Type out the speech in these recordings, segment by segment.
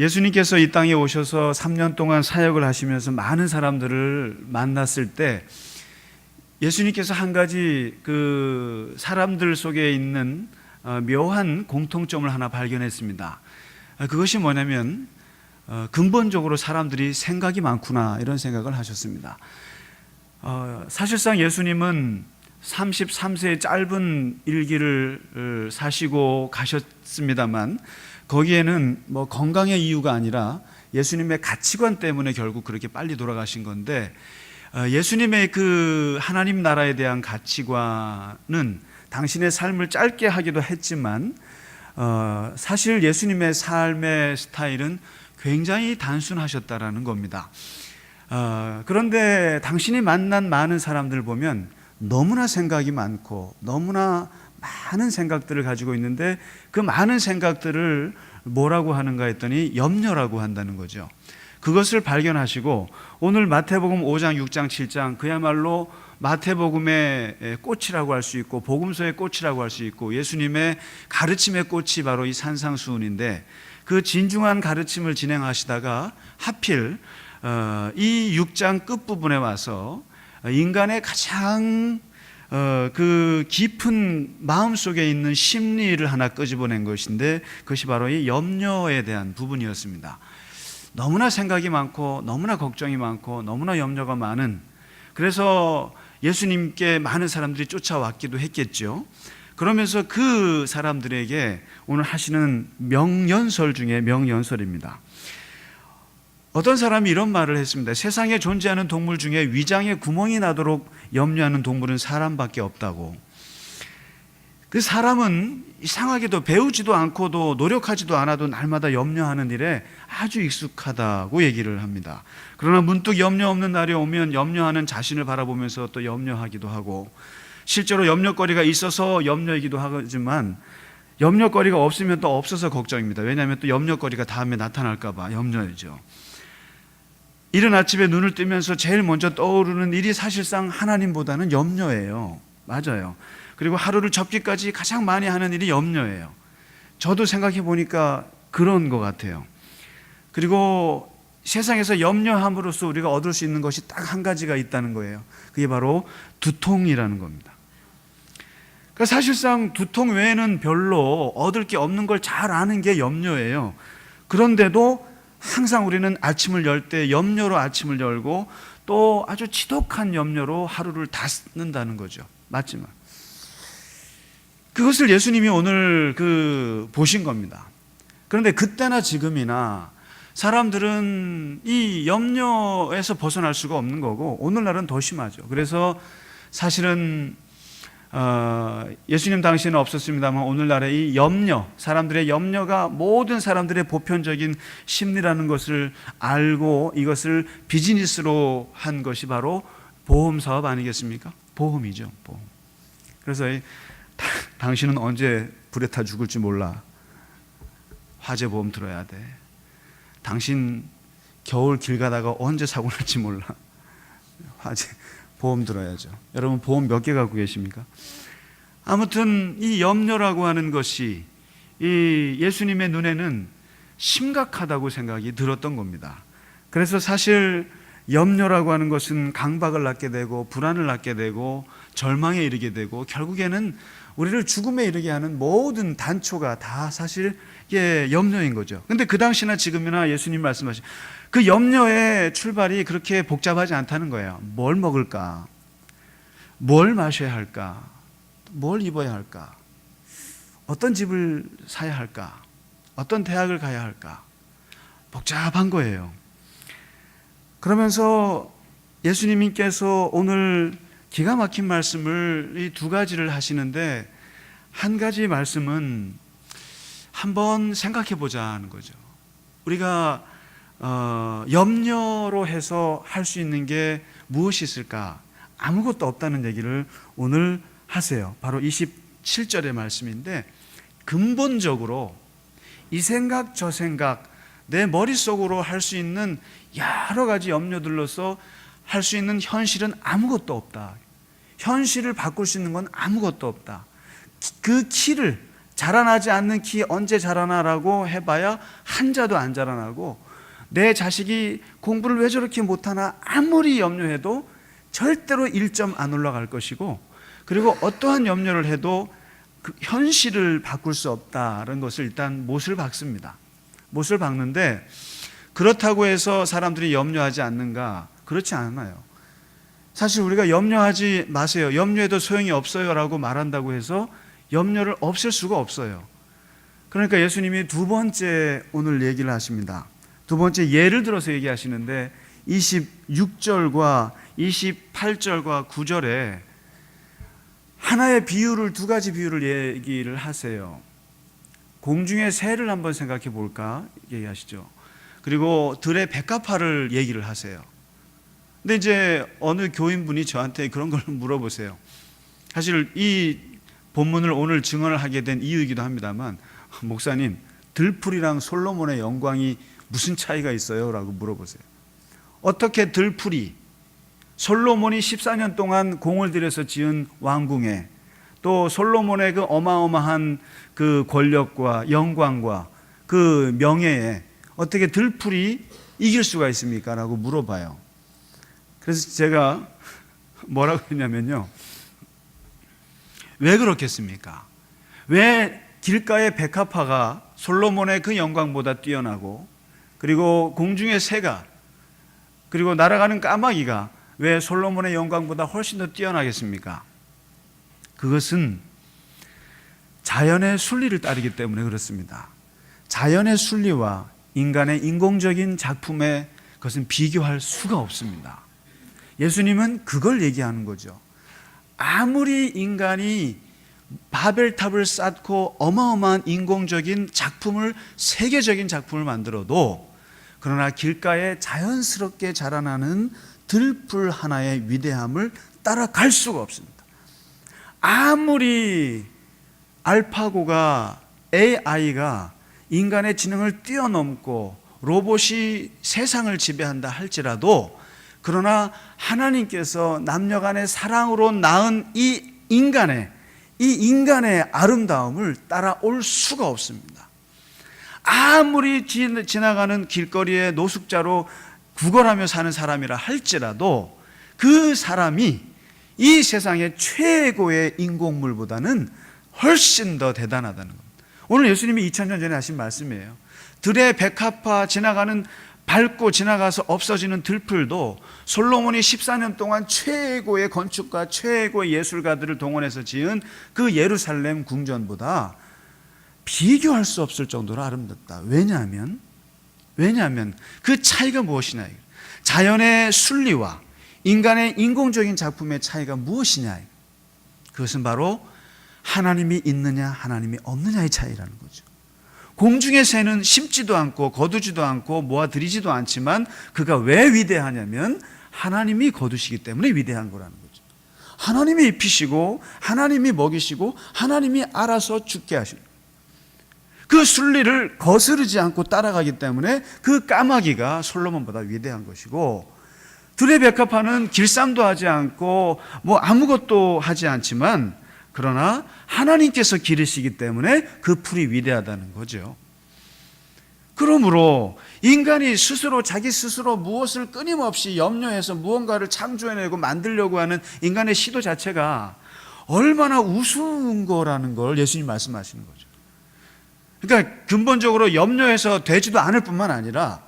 예수님께서 이 땅에 오셔서 3년 동안 사역을 하시면서 많은 사람들을 만났을 때 예수님께서 한 가지 그 사람들 속에 있는 묘한 공통점을 하나 발견했습니다. 그것이 뭐냐면 근본적으로 사람들이 생각이 많구나, 이런 생각을 하셨습니다. 사실상 예수님은 33세의 짧은 일기를 사시고 가셨습니다만, 거기에는 뭐 건강의 이유가 아니라 예수님의 가치관 때문에 결국 그렇게 빨리 돌아가신 건데, 예수님의 그 하나님 나라에 대한 가치관은 당신의 삶을 짧게 하기도 했지만 사실 예수님의 삶의 스타일은 굉장히 단순하셨다라는 겁니다. 그런데 당신이 만난 많은 사람들을 보면 너무나 생각이 많고 너무나 많은 생각들을 가지고 있는데, 그 많은 생각들을 뭐라고 하는가 했더니 염려라고 한다는 거죠. 그것을 발견하시고 오늘 마태복음 5장, 6장, 7장 그야말로 마태복음의 꽃이라고 할 수 있고 복음서의 꽃이라고 할 수 있고 예수님의 가르침의 꽃이 바로 이 산상수훈인데, 그 진중한 가르침을 진행하시다가 하필 이 6장 끝부분에 와서 인간의 가장 그 깊은 마음속에 있는 심리를 하나 끄집어낸 것인데, 그것이 바로 이 염려에 대한 부분이었습니다. 너무나 생각이 많고 너무나 걱정이 많고 너무나 염려가 많은, 그래서 예수님께 많은 사람들이 쫓아왔기도 했겠죠. 그러면서 그 사람들에게 오늘 하시는 명연설 중에 명연설입니다. 어떤 사람이 이런 말을 했습니다. 세상에 존재하는 동물 중에 위장에 구멍이 나도록 염려하는 동물은 사람밖에 없다고. 그 사람은 이상하게도 배우지도 않고도 노력하지도 않아도 날마다 염려하는 일에 아주 익숙하다고 얘기를 합니다. 그러나 문득 염려 없는 날이 오면 염려하는 자신을 바라보면서 또 염려하기도 하고, 실제로 염려거리가 있어서 염려이기도 하지만 염려거리가 없으면 또 없어서 걱정입니다. 왜냐하면 또 염려거리가 다음에 나타날까 봐 염려이죠. 이른 아침에 눈을 뜨면서 제일 먼저 떠오르는 일이 사실상 하나님보다는 염려예요. 맞아요. 그리고 하루를 접기까지 가장 많이 하는 일이 염려예요. 저도 생각해 보니까 그런 것 같아요. 그리고 세상에서 염려함으로써 우리가 얻을 수 있는 것이 딱 한 가지가 있다는 거예요. 그게 바로 두통이라는 겁니다. 그러니까 사실상 두통 외에는 별로 얻을 게 없는 걸 잘 아는 게 염려예요. 그런데도 항상 우리는 아침을 열 때 염려로 아침을 열고 또 아주 지독한 염려로 하루를 다 쓰는다는 거죠. 맞지만 그것을 예수님이 오늘 보신 겁니다. 그런데 그때나 지금이나 사람들은 이 염려에서 벗어날 수가 없는 거고, 오늘날은 더 심하죠. 그래서 사실은 예수님 당시에는 없었습니다만 오늘날의 이 염려, 사람들의 염려가 모든 사람들의 보편적인 심리라는 것을 알고 이것을 비즈니스로 한 것이 바로 보험 사업 아니겠습니까? 보험이죠, 보험. 그래서 당신은 언제 불에 타 죽을지 몰라. 화재 보험 들어야 돼. 당신 겨울 길 가다가 언제 사고 날지 몰라. 화재 보험 들어야죠. 여러분 보험 몇 개 갖고 계십니까? 아무튼 이 염려라고 하는 것이 이 예수님의 눈에는 심각하다고 생각이 들었던 겁니다. 그래서 사실 염려라고 하는 것은 강박을 낳게 되고 불안을 낳게 되고 절망에 이르게 되고 결국에는 우리를 죽음에 이르게 하는 모든 단초가 다 사실 이게 염려인 거죠. 근데 그 당시나 지금이나 예수님 말씀하신 그 염려의 출발이 그렇게 복잡하지 않다는 거예요. 뭘 먹을까? 뭘 마셔야 할까? 뭘 입어야 할까? 어떤 집을 사야 할까? 어떤 대학을 가야 할까? 복잡한 거예요. 그러면서 예수님께서 오늘 기가 막힌 말씀을 이 두 가지를 하시는데, 한 가지 말씀은 한번 생각해 보자 하는 거죠. 우리가 염려로 해서 할 수 있는 게 무엇이 있을까? 아무것도 없다는 얘기를 오늘 하세요. 바로 27절의 말씀인데, 근본적으로 이 생각 저 생각 내 머릿속으로 할 수 있는 여러 가지 염려들로서 할 수 있는 현실은 아무것도 없다. 현실을 바꿀 수 있는 건 아무것도 없다. 그 키를 자라나지 않는 키 언제 자라나라고 해봐야 한 자도 안 자라나고, 내 자식이 공부를 왜 저렇게 못하나 아무리 염려해도 절대로 1점 안 올라갈 것이고, 그리고 어떠한 염려를 해도 그 현실을 바꿀 수 없다는 것을 일단 못을 박습니다. 못을 박는데, 그렇다고 해서 사람들이 염려하지 않는가? 그렇지 않아요. 사실 우리가 염려하지 마세요, 염려해도 소용이 없어요 라고 말한다고 해서 염려를 없앨 수가 없어요. 그러니까 예수님이 두 번째 오늘 얘기를 하십니다. 두 번째 예를 들어서 얘기하시는데 26절과 28절과 9절에 하나의 비유를, 두 가지 비유를 얘기를 하세요. 공중의 새를 한번 생각해 볼까 얘기하시죠. 그리고 들의 백합화를 얘기를 하세요. 근데 이제 어느 교인분이 저한테 그런 걸 물어보세요. 사실 이 본문을 오늘 증언을 하게 된 이유이기도 합니다만, 목사님, 들풀이랑 솔로몬의 영광이 무슨 차이가 있어요? 라고 물어보세요. 어떻게 들풀이, 솔로몬이 14년 동안 공을 들여서 지은 왕궁에, 또 솔로몬의 그 어마어마한 그 권력과 영광과 그 명예에 어떻게 들풀이 이길 수가 있습니까? 라고 물어봐요. 그래서 제가 뭐라고 했냐면요, 왜 그렇겠습니까? 왜 길가의 백합화가 솔로몬의 그 영광보다 뛰어나고, 그리고 공중의 새가, 그리고 날아가는 까마귀가 왜 솔로몬의 영광보다 훨씬 더 뛰어나겠습니까? 그것은 자연의 순리를 따르기 때문에 그렇습니다. 자연의 순리와 인간의 인공적인 작품에 그것은 비교할 수가 없습니다. 예수님은 그걸 얘기하는 거죠. 아무리 인간이 바벨탑을 쌓고 어마어마한 인공적인 작품을, 세계적인 작품을 만들어도, 그러나 길가에 자연스럽게 자라나는 들풀 하나의 위대함을 따라갈 수가 없습니다. 아무리 알파고가, AI가 인간의 지능을 뛰어넘고 로봇이 세상을 지배한다 할지라도, 그러나 하나님께서 남녀간의 사랑으로 낳은 이 인간의 아름다움을 따라올 수가 없습니다. 아무리 지나가는 길거리에 노숙자로 구걸하며 사는 사람이라 할지라도 그 사람이 이 세상의 최고의 인공물보다는 훨씬 더 대단하다는 겁니다. 오늘 예수님이 2000년 전에 하신 말씀이에요. 들의 백합화 지나가는, 밟고 지나가서 없어지는 들풀도 솔로몬이 14년 동안 최고의 건축가, 최고의 예술가들을 동원해서 지은 그 예루살렘 궁전보다 비교할 수 없을 정도로 아름답다. 왜냐하면 그 차이가 무엇이냐, 자연의 순리와 인간의 인공적인 작품의 차이가 무엇이냐, 그것은 바로 하나님이 있느냐 하나님이 없느냐의 차이라는 거죠. 공중의 새는 심지도 않고 거두지도 않고 모아들이지도 않지만 그가 왜 위대하냐면 하나님이 거두시기 때문에 위대한 거라는 거죠. 하나님이 입히시고 하나님이 먹이시고 하나님이 알아서 죽게 하시는, 그 순리를 거스르지 않고 따라가기 때문에 그 까마귀가 솔로몬보다 위대한 것이고, 들의 백합화는 길쌈도 하지 않고 뭐 아무것도 하지 않지만, 그러나 하나님께서 기르시기 때문에 그 풀이 위대하다는 거죠. 그러므로 인간이 스스로, 자기 스스로 무엇을 끊임없이 염려해서 무언가를 창조해내고 만들려고 하는 인간의 시도 자체가 얼마나 우스운 거라는 걸 예수님 말씀하시는 거죠. 그러니까 근본적으로 염려해서 되지도 않을 뿐만 아니라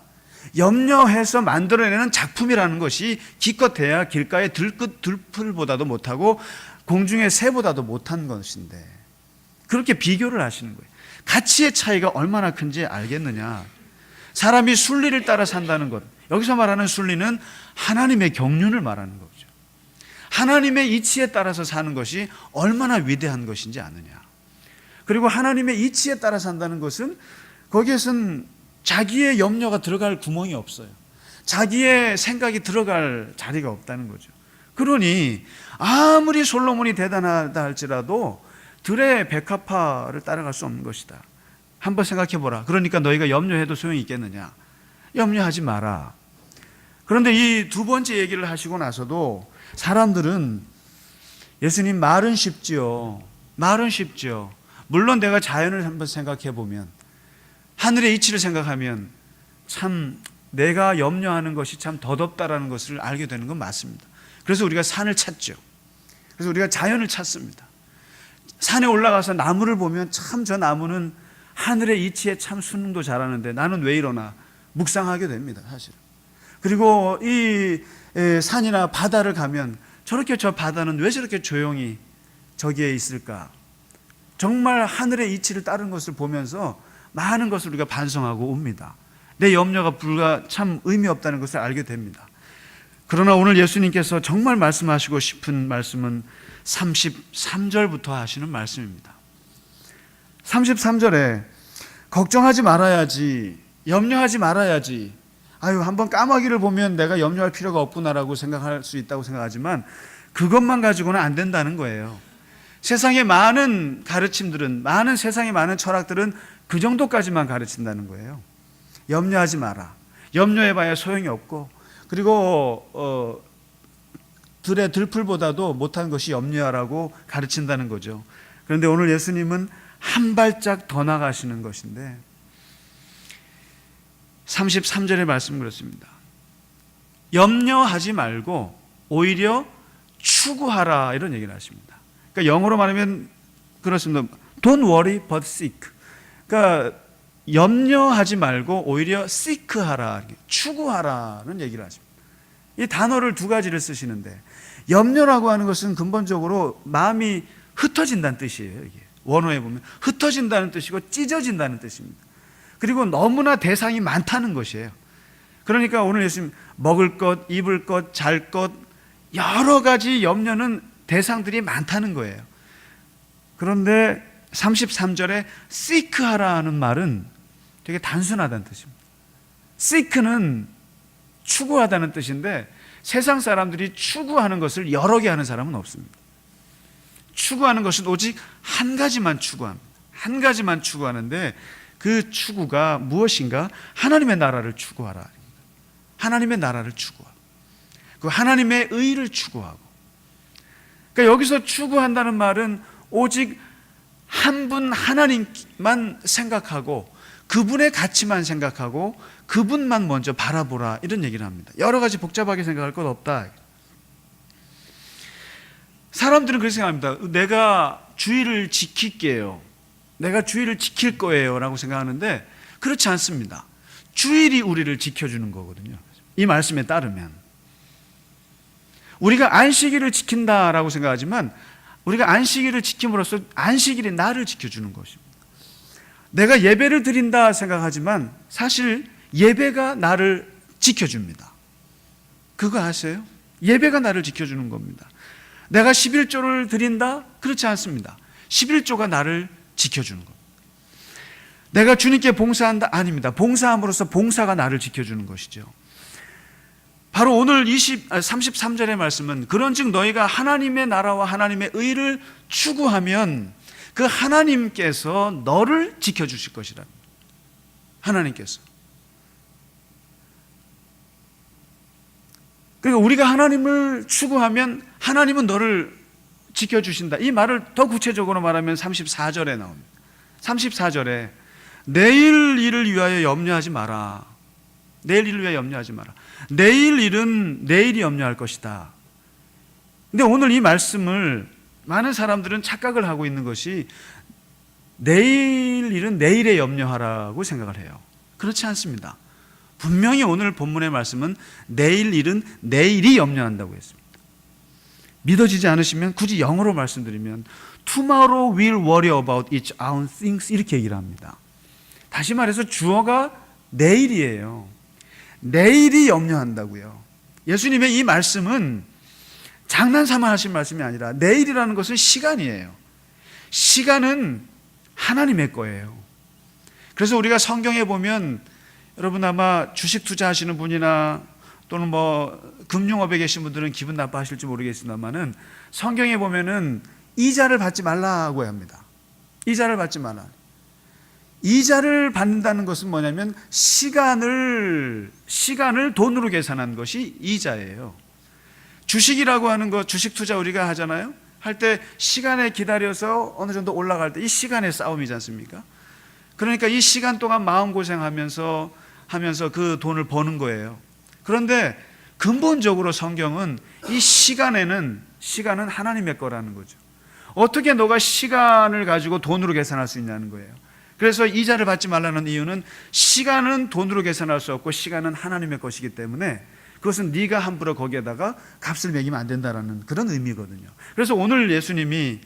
염려해서 만들어내는 작품이라는 것이 기껏해야 길가의 들풀보다도 못하고 공중의 새보다도 못한 것인데, 그렇게 비교를 하시는 거예요. 가치의 차이가 얼마나 큰지 알겠느냐. 사람이 순리를 따라 산다는 것, 여기서 말하는 순리는 하나님의 경륜을 말하는 거죠. 하나님의 이치에 따라서 사는 것이 얼마나 위대한 것인지 아느냐. 그리고 하나님의 이치에 따라 산다는 것은 거기에선 자기의 염려가 들어갈 구멍이 없어요. 자기의 생각이 들어갈 자리가 없다는 거죠. 그러니 아무리 솔로몬이 대단하다 할지라도 들의 백합화를 따라갈 수 없는 것이다. 한번 생각해 보라. 그러니까 너희가 염려해도 소용이 있겠느냐? 염려하지 마라. 그런데 이 두 번째 얘기를 하시고 나서도 사람들은 예수님 말은 쉽지요. 말은 쉽죠. 물론 내가 자연을 한번 생각해 보면, 하늘의 이치를 생각하면 참 내가 염려하는 것이 참 더덥다라는 것을 알게 되는 건 맞습니다. 그래서 우리가 산을 찾죠. 그래서 우리가 자연을 찾습니다. 산에 올라가서 나무를 보면 참 저 나무는 하늘의 이치에 참 순응도 잘하는데 나는 왜 이러나 묵상하게 됩니다, 사실은. 그리고 이 산이나 바다를 가면 저렇게 저 바다는 왜 저렇게 조용히 저기에 있을까? 정말 하늘의 이치를 따른 것을 보면서 많은 것을 우리가 반성하고 옵니다. 내 염려가 참 의미 없다는 것을 알게 됩니다. 그러나 오늘 예수님께서 정말 말씀하시고 싶은 말씀은 33절부터 하시는 말씀입니다. 33절에 걱정하지 말아야지, 염려하지 말아야지, 한번 까마귀를 보면 내가 염려할 필요가 없구나라고 생각할 수 있다고 생각하지만 그것만 가지고는 안 된다는 거예요. 세상의 많은 가르침들은, 세상의 많은 철학들은 그 정도까지만 가르친다는 거예요. 염려하지 마라, 염려해봐야 소용이 없고, 그리고 들의 들풀보다도 못한 것이 염려하라고 가르친다는 거죠. 그런데 오늘 예수님은 한 발짝 더 나가시는 것인데 33절의 말씀 그렇습니다. 염려하지 말고 오히려 추구하라, 이런 얘기를 하십니다. 그러니까 영어로 말하면 그렇습니다. Don't worry but seek. 그러니까 염려하지 말고 오히려 seek하라, 추구하라는 얘기를 하십니다. 이 단어를 두 가지를 쓰시는데, 염려라고 하는 것은 근본적으로 마음이 흩어진다는 뜻이에요. 이게 원어에 보면 흩어진다는 뜻이고 찢어진다는 뜻입니다. 그리고 너무나 대상이 많다는 것이에요. 그러니까 오늘 예수님 먹을 것, 입을 것, 잘 것, 여러 가지 염려는 대상들이 많다는 거예요. 그런데 33절에 seek하라 하는 말은 되게 단순하다는 뜻입니다. seek는 추구하다는 뜻인데 세상 사람들이 추구하는 것을 여러 개 하는 사람은 없습니다. 추구하는 것은 오직 한 가지만 추구합니다. 한 가지만 추구하는데 그 추구가 무엇인가? 하나님의 나라를 추구하라. 하나님의 나라를 추구하고, 그 하나님의 의를 추구하고. 그러니까 여기서 추구한다는 말은 오직 한 분 하나님만 생각하고 그분의 가치만 생각하고 그분만 먼저 바라보라, 이런 얘기를 합니다. 여러 가지 복잡하게 생각할 것 없다. 사람들은 그렇게 생각합니다. 내가 주의를 지킬게요, 내가 주의를 지킬 거예요 라고 생각하는데 그렇지 않습니다. 주일이 우리를 지켜주는 거거든요. 이 말씀에 따르면 우리가 안식일을 지킨다라고 생각하지만 우리가 안식일을 지킴으로써 안식일이 나를 지켜주는 것입니다. 내가 예배를 드린다 생각하지만 사실 예배가 나를 지켜줍니다. 그거 아세요? 예배가 나를 지켜주는 겁니다. 내가 11조를 드린다? 그렇지 않습니다. 11조가 나를 지켜주는 겁니다. 내가 주님께 봉사한다? 아닙니다. 봉사함으로써 봉사가 나를 지켜주는 것이죠. 바로 오늘 33절의 말씀은 그런즉 너희가 하나님의 나라와 하나님의 의를 추구하면 그 하나님께서 너를 지켜주실 것이라. 하나님께서. 그러니까 우리가 하나님을 추구하면 하나님은 너를 지켜주신다. 이 말을 더 구체적으로 말하면 34절에 나옵니다. 34절에 내일 일을 위하여 염려하지 마라. 내일 일을 위하여 염려하지 마라. 내일 일은 내일이 염려할 것이다. 근데 오늘 이 말씀을 많은 사람들은 착각을 하고 있는 것이 내일 일은 내일에 염려하라고 생각을 해요. 그렇지 않습니다. 분명히 오늘 본문의 말씀은 내일 일은 내일이 염려한다고 했습니다. 믿어지지 않으시면 굳이 영어로 말씀드리면 Tomorrow will worry about its own things, 이렇게 얘기를 합니다. 다시 말해서 주어가 내일이에요. 내일이 염려한다고요. 예수님의 이 말씀은 장난삼아 하신 말씀이 아니라 내일이라는 것은 시간이에요. 시간은 하나님의 거예요. 그래서 우리가 성경에 보면 여러분 아마 주식 투자하시는 분이나 또는 금융업에 계신 분들은 기분 나빠하실지 모르겠습니다만은 성경에 보면은 이자를 받지 말라고 합니다. 이자를 받지 말라. 이자를 받는다는 것은 뭐냐면 시간을 돈으로 계산한 것이 이자예요. 주식이라고 하는 것, 주식 투자 우리가 하잖아요. 할 때 시간에 기다려서 어느 정도 올라갈 때 이 시간의 싸움이지 않습니까? 그러니까 이 시간 동안 마음고생하면서 그 돈을 버는 거예요. 그런데 근본적으로 성경은 이 시간은 하나님의 거라는 거죠. 어떻게 너가 시간을 가지고 돈으로 계산할 수 있냐는 거예요. 그래서 이자를 받지 말라는 이유는 시간은 돈으로 계산할 수 없고 시간은 하나님의 것이기 때문에 그것은 네가 함부로 거기에다가 값을 매기면 안 된다라는 그런 의미거든요. 그래서 오늘 예수님이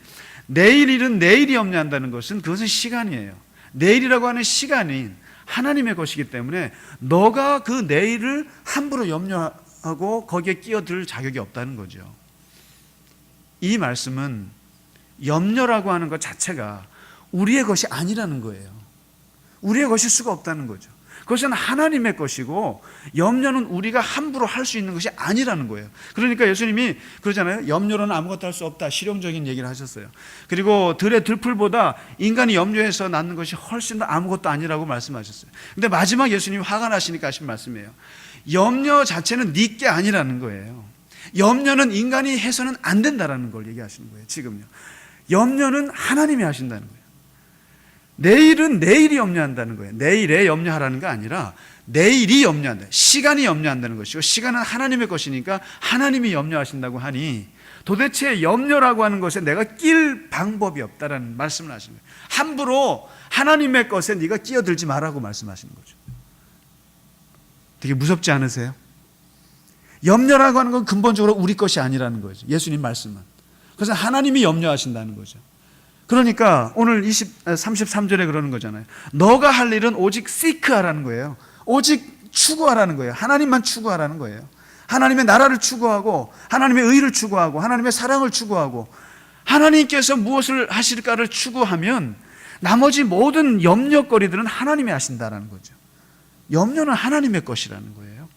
내일 일은 내일이 염려한다는 것은 그것은 시간이에요. 내일이라고 하는 시간이 하나님의 것이기 때문에 너가 그 내일을 함부로 염려하고 거기에 끼어들 자격이 없다는 거죠. 이 말씀은 염려라고 하는 것 자체가 우리의 것이 아니라는 거예요. 우리의 것일 수가 없다는 거죠. 그것은 하나님의 것이고 염려는 우리가 함부로 할 수 있는 것이 아니라는 거예요. 그러니까 예수님이 그러잖아요. 염려로는 아무것도 할 수 없다. 실용적인 얘기를 하셨어요. 그리고 들의 들풀보다 인간이 염려해서 낳는 것이 훨씬 더 아무것도 아니라고 말씀하셨어요. 근데 마지막 예수님이 화가 나시니까 하신 말씀이에요. 염려 자체는 네 게 아니라는 거예요. 염려는 인간이 해서는 안 된다라는 걸 얘기하시는 거예요. 지금요. 염려는 하나님이 하신다는 거예요. 내일은 내일이 염려한다는 거예요. 내일에 염려하라는 게 아니라 내일이 염려한다. 시간이 염려한다는 것이고 시간은 하나님의 것이니까 하나님이 염려하신다고 하니 도대체 염려라고 하는 것에 내가 낄 방법이 없다라는 말씀을 하시는 거예요. 함부로 하나님의 것에 네가 끼어들지 말라고 말씀하시는 거죠. 되게 무섭지 않으세요? 염려라고 하는 건 근본적으로 우리 것이 아니라는 거죠. 예수님 말씀은. 그래서 하나님이 염려하신다는 거죠. 그러니까 오늘 33절에 그러는 거잖아요. 너가 할 일은 오직 seek하라는 거예요. 오직 추구하라는 거예요. 하나님만 추구하라는 거예요. 하나님의 나라를 추구하고 하나님의 의를 추구하고 하나님의 사랑을 추구하고 하나님께서 무엇을 하실까를 추구하면 나머지 모든 염려거리들은 하나님이 하신다라는 거죠. 염려는 하나님의 것이라는 거예요.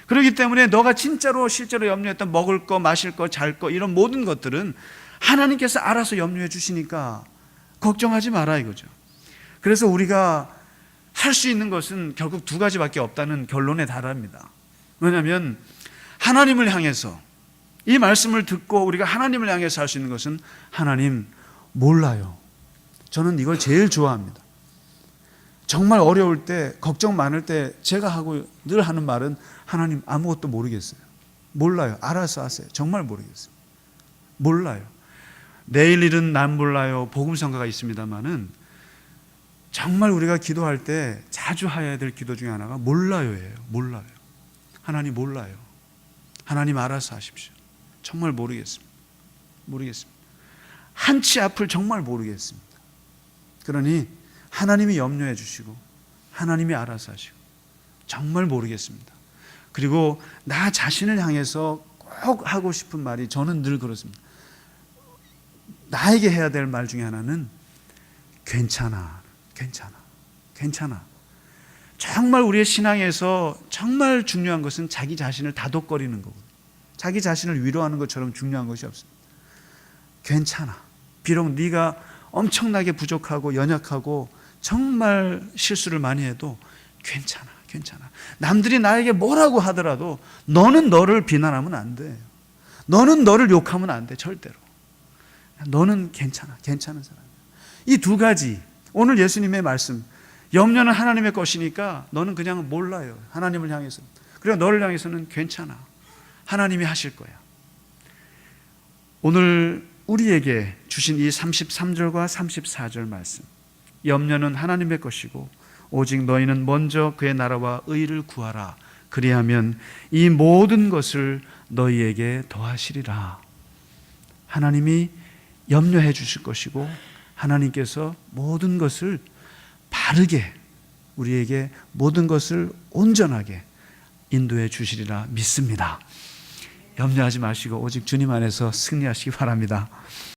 그렇기 때문에 너가 진짜로 실제로 염려했던 먹을 거, 마실 거, 잘 거 이런 모든 것들은 하나님께서 알아서 염려해 주시니까 걱정하지 마라 이거죠. 그래서 우리가 할 수 있는 것은 결국 두 가지밖에 없다는 결론에 달합니다. 왜냐하면 하나님을 향해서 이 말씀을 듣고 우리가 하나님을 향해서 할 수 있는 것은 하나님 몰라요. 저는 이걸 제일 좋아합니다. 정말 어려울 때 걱정 많을 때 제가 하고 늘 하는 말은 하나님 아무것도 모르겠어요. 몰라요. 알아서 하세요. 정말 모르겠어요. 몰라요. 내일 일은 난 몰라요. 복음성가가 있습니다만은 정말 우리가 기도할 때 자주 해야 될 기도 중에 하나가 몰라요예요. 몰라요. 하나님 몰라요. 하나님 알아서 하십시오. 정말 모르겠습니다. 모르겠습니다. 한치 앞을 정말 모르겠습니다. 그러니 하나님이 염려해 주시고 하나님이 알아서 하시고 정말 모르겠습니다. 그리고 나 자신을 향해서 꼭 하고 싶은 말이 저는 늘 그렇습니다. 나에게 해야 될 말 중에 하나는 괜찮아, 괜찮아, 괜찮아. 정말 우리의 신앙에서 정말 중요한 것은 자기 자신을 다독거리는 거거든요. 자기 자신을 위로하는 것처럼 중요한 것이 없습니다. 괜찮아. 비록 네가 엄청나게 부족하고 연약하고 정말 실수를 많이 해도 괜찮아, 괜찮아. 남들이 나에게 뭐라고 하더라도 너는 너를 비난하면 안 돼. 너는 너를 욕하면 안 돼, 절대로. 너는 괜찮아, 괜찮은 사람이야. 이 두 가지, 오늘 예수님의 말씀, 염려는 하나님의 것이니까 너는 그냥 몰라요. 하나님을 향해서. 그리고 너를 향해서는 괜찮아. 하나님이 하실 거야. 오늘 우리에게 주신 이 33절과 34절 말씀, 염려는 하나님의 것이고 오직 너희는 먼저 그의 나라와 의를 구하라. 그리하면 이 모든 것을 너희에게 더하시리라. 하나님이 염려해 주실 것이고 하나님께서 모든 것을 바르게 우리에게 모든 것을 온전하게 인도해 주시리라 믿습니다. 염려하지 마시고 오직 주님 안에서 승리하시기 바랍니다.